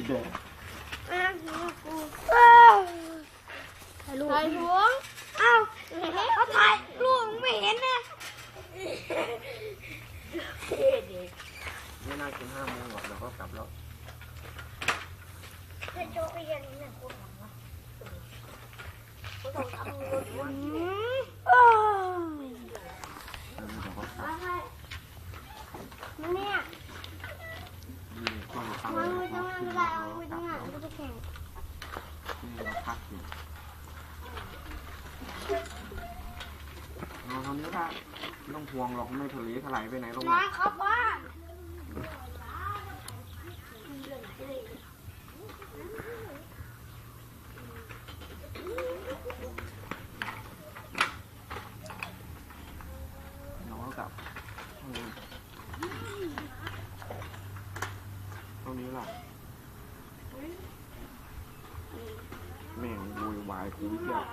แดงถ่ายรูปถ่ายหัวอ้าวเขาถ่ายรูปไม่เห็นนะไม่น่ากิน5 โมงหรอกเดี๋ยวก็กลับแล้วโจ๊กไปยันเนี่ยกูทำวะกูต้องทำรถวะเนี่ยมันไม่ต้องอะไรเอาไม่ต้องอ่านก็จะแข่งนี่เราพักอยู่นอนตอนนี้ละไม่ต้องห่วงหรอกไม่ทะเลถลายไปไหนหรอกน้องครับบ้านน้องกับตรงนี้ล่ะแม่งโวยวายกูเยอะ